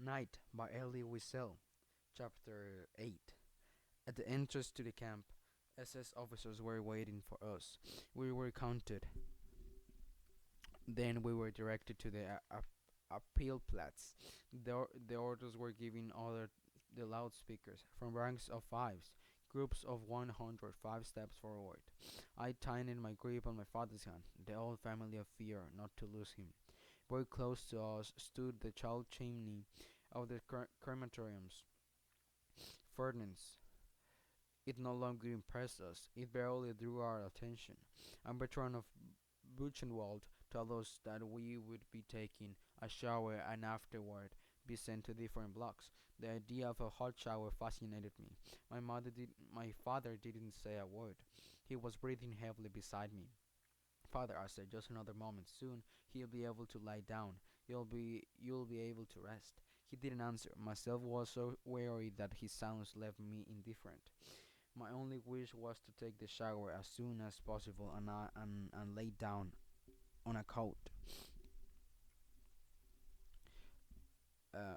Night by Elie Wiesel, Chapter 8. At the entrance to the camp, SS officers were waiting for us. We were counted. Then we were directed to the appeal plats. The orders were given over the loudspeakers from ranks of fives. Groups of 105 steps forward. I tightened my grip on my father's hand, the old family of fear not to lose him. Very close to us stood the child chimney of the crematorium's furnace. It no longer impressed us, it barely drew our attention. A veteran of Buchenwald told us that we would be taking a shower and afterward be sent to different blocks. The idea of a hot shower fascinated me. My father didn't say a word. He was breathing heavily beside me. Father, I said, just another moment. Soon he'll be able to lie down. You'll be able to rest. He didn't answer. Myself was so weary that his silence left me indifferent. My only wish was to take the shower as soon as possible and lay down on a coat.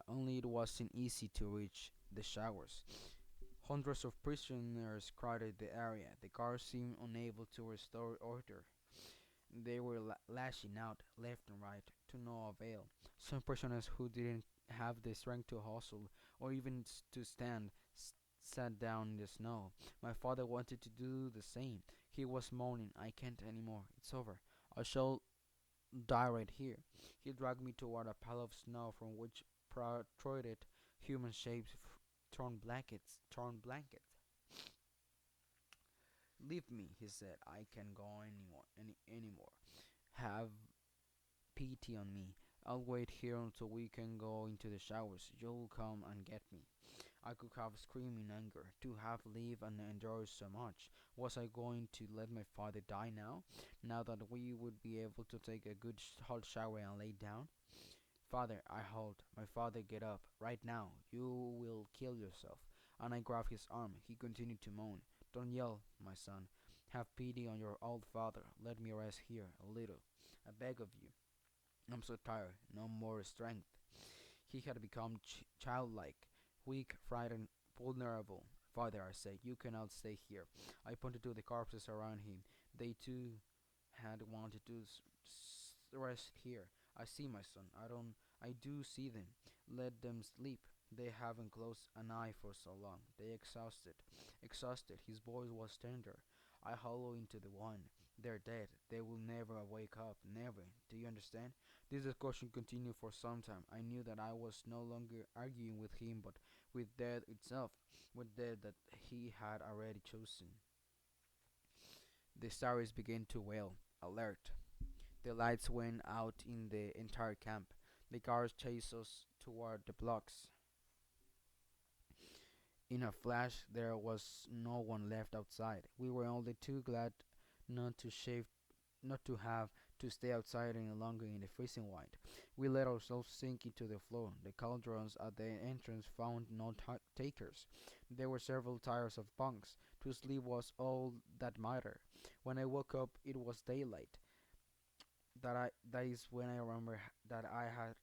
Only it wasn't easy to reach the showers. Hundreds of prisoners crowded the area. The guards seemed unable to restore order. They were lashing out left and right to no avail. Some prisoners who didn't have the strength to hustle or even to stand sat down in the snow. My father wanted to do the same. He was moaning, I can't anymore. It's over. I shall die right here. He dragged me toward a pile of snow from which protruded human shapes, torn blankets. Leave me, he said. I can't go anymore. Have pity on me. I'll wait here until we can go into the showers. You'll come and get me. I could have screamed in anger. To have lived and endured so much. Was I going to let my father die now? Now that we would be able to take a good hot shower and lay down? Father, I hauled. My father, get up. Right now. You will kill yourself. And I grabbed his arm. He continued to moan. Don't yell, my son. Have pity on your old father. Let me rest here a little. I beg of you. I'm so tired. No more strength. He had become childlike, weak, frightened, vulnerable. Father, I said, you cannot stay here. I pointed to the corpses around him. They too had wanted to rest here. I see, my son. I do see them. Let them sleep. They haven't closed an eye for so long. They exhausted. His voice was tender. I hollow into the one. They're dead. They will never wake up. Never. Do you understand? This discussion continued for some time. I knew that I was no longer arguing with him, but with death itself, with death that he had already chosen. The stars began to wail, alert. The lights went out in the entire camp. The guards chased us toward the blocks. In a flash, there was no one left outside. We were only too glad not to shave, not to have to stay outside any longer in the freezing white. We let ourselves sink into the floor. The cauldrons at the entrance found no takers. There were several tiers of bunks. To sleep was all that mattered. When I woke up, it was daylight. That is when I remember that I had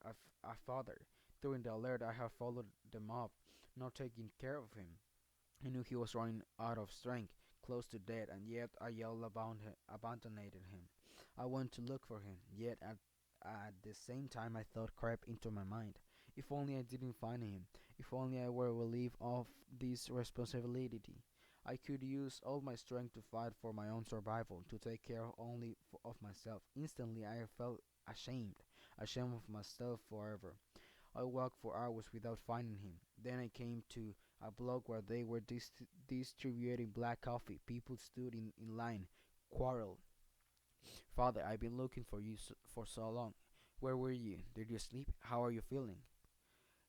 a father. During the alert, I had followed the mob, not taking care of him. I knew he was running out of strength, close to death, and yet I yelled abandoned him. I went to look for him, yet at the same time I thought crept into my mind. If only I didn't find him. If only I were relieved of this responsibility. I could use all my strength to fight for my own survival, to take care only of myself. Instantly I felt ashamed of myself forever. I walked for hours without finding him. Then I came to a block where they were distributing black coffee. People stood in line, quarreled. Father, I've been looking for you for so long. Where were you? Did you sleep? How are you feeling?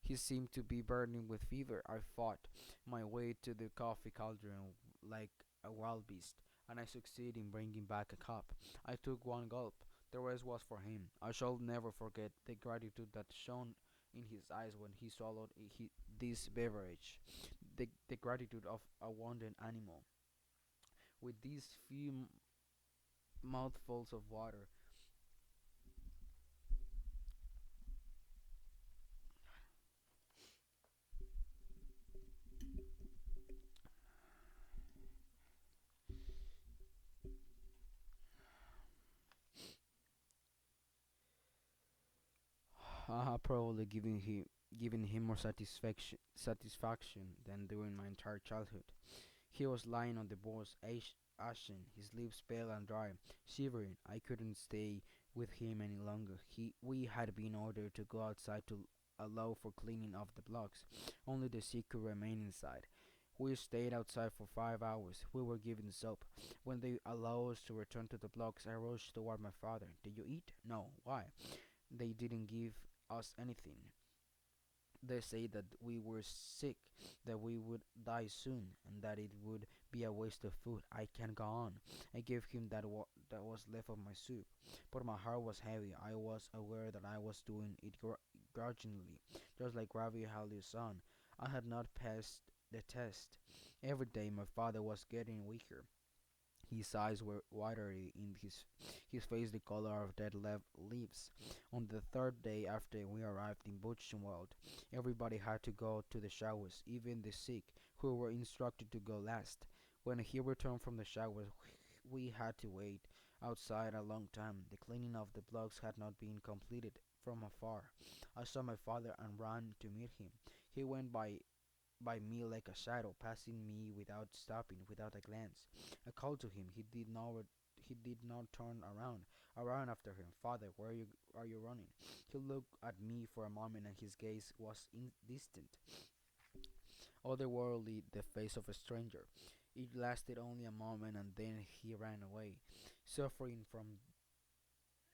He seemed to be burning with fever. I fought my way to the coffee cauldron like a wild beast, and I succeeded in bringing back a cup. I took one gulp. The rest was for him. I shall never forget the gratitude that shone in his eyes when he swallowed this beverage, the gratitude of a wounded animal. With these few mouthfuls of water, Probably giving him more satisfaction than during my entire childhood. He was lying on the boards, ashen, his lips pale and dry, shivering. I couldn't stay with him any longer. We had been ordered to go outside to allow for cleaning of the blocks. Only the sick could remain inside. We stayed outside for 5 hours. We were given soap. When they allowed us to return to the blocks, I rushed toward my father. Did you eat? No. Why? They didn't give us anything. They said that we were sick, that we would die soon, and that it would be a waste of food. I can't go on. I gave him that was left of my soup, but my heart was heavy. I was aware that I was doing it grudgingly, just like Ravi Hali's son. I had not passed the test. Every day my father was getting weaker. His eyes were watery, in his face the color of dead leaves. On the third day after we arrived in Buchenwald, everybody had to go to the showers, even the sick, who were instructed to go last. When he returned from the showers, we had to wait outside a long time. The cleaning of the blocks had not been completed. From afar, I saw my father and ran to meet him. He went by me like a shadow, passing me without stopping, without a glance. I called to him. He did not turn around. I ran after him. Father, where are you running? He looked at me for a moment, and his gaze was distant, otherworldly, the face of a stranger. It lasted only a moment, and then he ran away, suffering from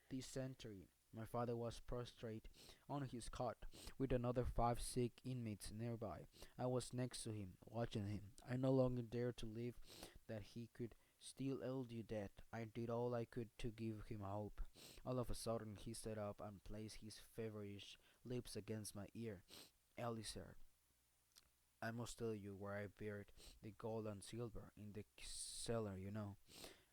dysentery. My father was prostrate on his cot, with another 5 sick inmates nearby. I was next to him, watching him. I no longer dared to live that he could still elude death. I did all I could to give him hope. All of a sudden he sat up and placed his feverish lips against my ear. Elie, sir, I must tell you where I buried the gold and silver, in the cellar, you know.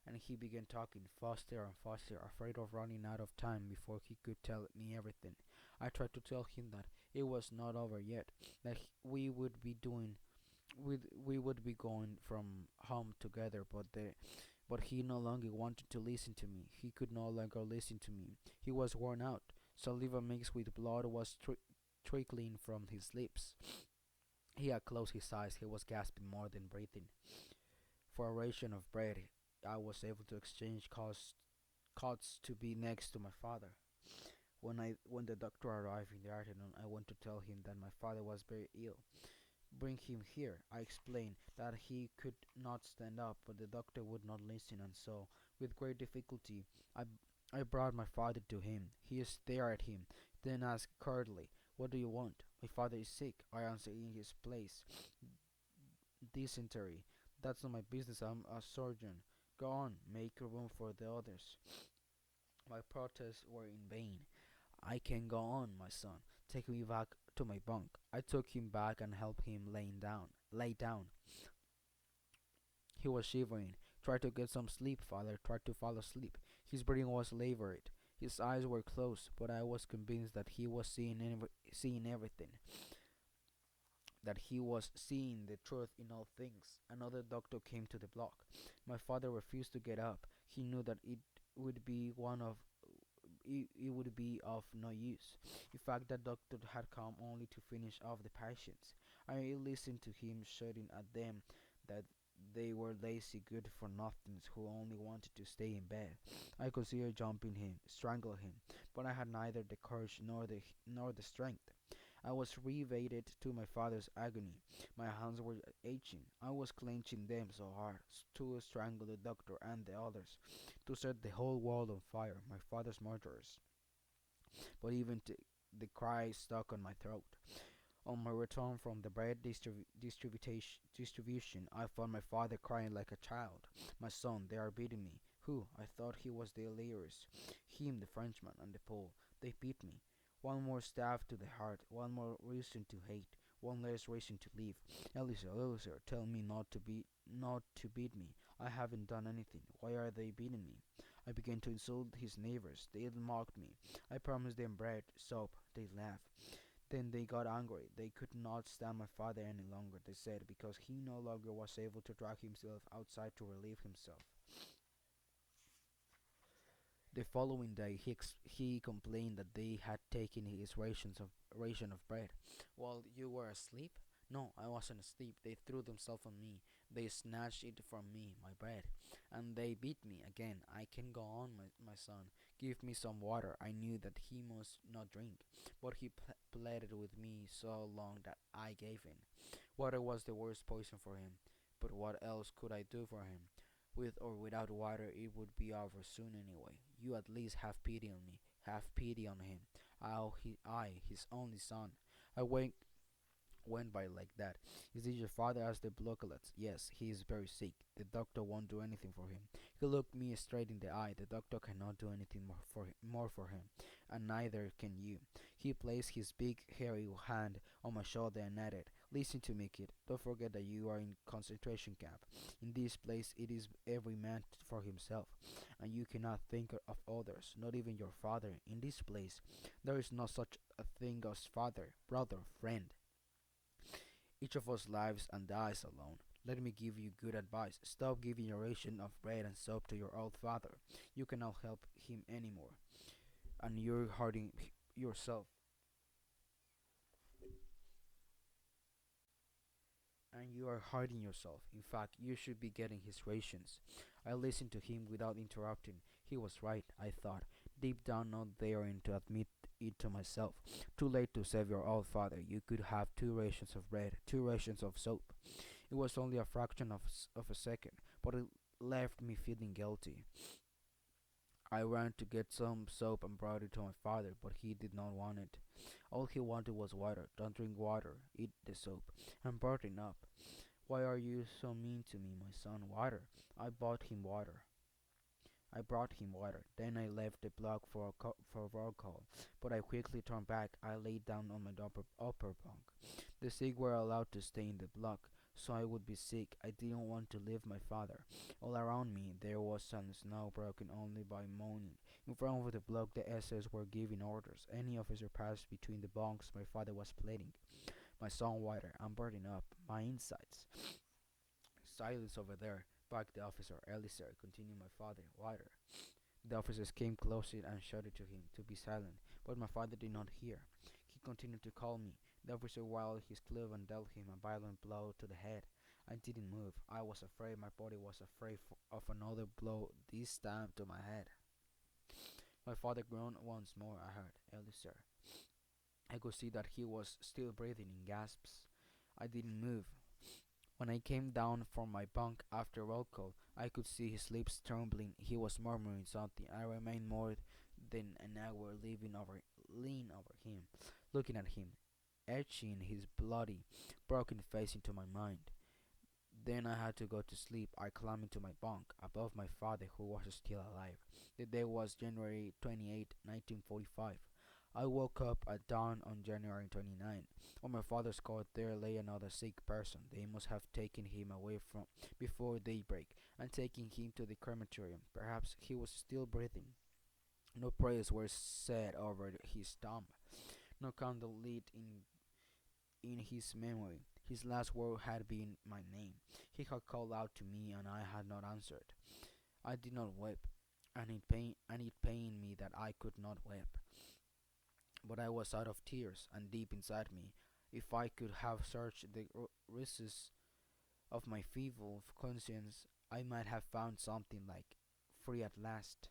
And he began talking faster and faster, afraid of running out of time before he could tell me everything. I tried to tell him that it was not over yet, that we would be going from home together, but he no longer wanted to listen to me. He could no longer listen to me. He was worn out. Saliva mixed with blood was trickling from his lips. He had closed his eyes. He was gasping more than breathing. For a ration of bread, I was able to exchange cots to be next to my father. When the doctor arrived in the afternoon, I went to tell him that my father was very ill. Bring him here. I explained that he could not stand up, but the doctor would not listen, and so, with great difficulty, I brought my father to him. He stared at him, then asked curtly, "What do you want?" "My father is sick," I answered in his place. "Dysentery." "That's not my business. I'm a surgeon." "Go on, make room for the others." My protests were in vain. "I can go on, my son. Take me back to my bunk." I took him back and helped him lay down. He was shivering. "Try to get some sleep, father." Tried to fall asleep. His breathing was labored. His eyes were closed, but I was convinced that he was seeing everything, that he was seeing the truth in all things. Another doctor came to the block. My father refused to get up. He knew that would be one of it would be of no use. In fact, the doctor had come only to finish off the patients. I listened to him shouting at them that they were lazy, good for nothings who only wanted to stay in bed. I considered jumping him, strangle him, but I had neither the courage nor the strength. I was riveted to my father's agony. My hands were aching. I was clenching them so hard to strangle the doctor and the others, to set the whole world on fire, my father's murderers. But even the cry stuck on my throat. On my return from the bread distribution, I found my father crying like a child. "My son, they are beating me." "Who?" I thought he was delirious. "Him, the Frenchman, and the Pole. They beat me." One more stab to the heart, one more reason to hate, one less reason to live. "Eliezer, tell me not to beat me. I haven't done anything. Why are they beating me?" I began to insult his neighbors. They mocked me. I promised them bread, soap. They laughed. Then they got angry. They could not stand my father any longer, they said, because he no longer was able to drag himself outside to relieve himself. The following day, he complained that they had taken his ration of bread. While you were asleep? No, I wasn't asleep. They threw themselves on me. They snatched it from me, my bread, and they beat me again. I can go on, my son. Give me some water. I knew that he must not drink, but he pleaded with me so long that I gave in. Water was the worst poison for him, but what else could I do for him? With or without water, it would be over soon anyway. You at least have pity on me. Have pity on him. His only son. I went by like that. Is this your father? Asked the Blocklets. Yes, he is very sick. The doctor won't do anything for him. He looked me straight in the eye. The doctor cannot do anything more for him, and neither can you. He placed his big hairy hand on my shoulder and added, listen to me, kid. Don't forget that you are in concentration camp. In this place it is every man for himself, and you cannot think of others, not even your father. In this place there is no such a thing as father, brother, friend. Each of us lives and dies alone. Let me give you good advice. Stop giving your ration of bread and soap to your old father. You cannot help him anymore, and you're hurting yourself. And you are hurting yourself. In fact, you should be getting his rations. I listened to him without interrupting. He was right, I thought, deep down not daring to admit it to myself. Too late to save your old father. You could have 2 rations of bread, 2 rations of soap. It was only a fraction of a second, but it left me feeling guilty. I ran to get some soap and brought it to my father, but he did not want it. All he wanted was water. Don't drink water, eat the soap. I'm burning up. Why are you so mean to me, my son? Water. I bought him water. I brought him water. Then I left the block for roll call, but I quickly turned back. I laid down on my upper bunk. The sick were allowed to stay in the block, so I would be sick. I didn't want to leave my father. All around me there was some snow broken only by moaning. In front of the block the SS were giving orders. Any officer passed between the bunks, my father was pleading. My son water. I'm burning up. My insides. Silence over there, barked the officer. Elie, sir, continued my father. Water. The officers came closer and shouted to him to be silent, but my father did not hear. He continued to call me. The officer whirled his club and dealt him a violent blow to the head. I didn't move. I was afraid. My body was afraid of another blow, this time to my head. My father groaned once more. I heard, Elie, sir. I could see that he was still breathing in gasps. I didn't move. When I came down from my bunk after roll call, I could see his lips trembling. He was murmuring something. I remained more than an hour leaning over him, looking at him, etching his bloody, broken face into my mind. Then I had to go to sleep. I climbed into my bunk above my father, who was still alive. The day was January 28, 1945. I woke up at dawn on January 29. On my father's cot there lay another sick person. They must have taken him away from before daybreak and taken him to the crematorium. Perhaps he was still breathing. No prayers were said over his tomb. No candle lit in his memory. His last word had been my name. He had called out to me and I had not answered. I did not weep, and it pained me that I could not weep. But I was out of tears, and deep inside me, if I could have searched the recesses of my feeble conscience, I might have found something like free at last.